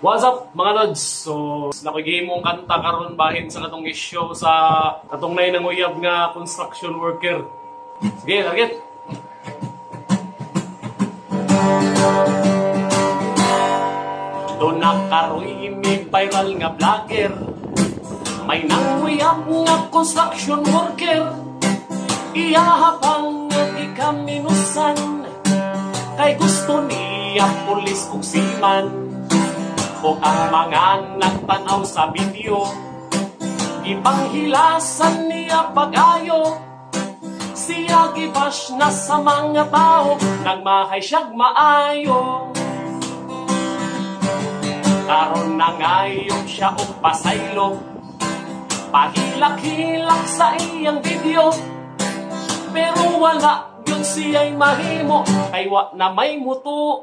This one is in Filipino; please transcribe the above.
What's up mga lods? So, nakigame mong kanta karon bahin sa katong issue sa katong nay nanguyab nga construction worker. Sige, target. Doon nakaroy may viral nga vlogger. May nanguyab nga construction worker. Iyahapang nga ikaminusan. Kay gusto niya pulis ug siman. O ang mga nagtanaw sa video, ipanghilasan niya pag-ayo. Siya gibash na sa mga tao, nagmahay siyag maayo. Karon na ngayon siya o pasaylo, pahilak-hilak sa iyang video. Pero wala yun siya'y mahimo, kay wa na may mutuo.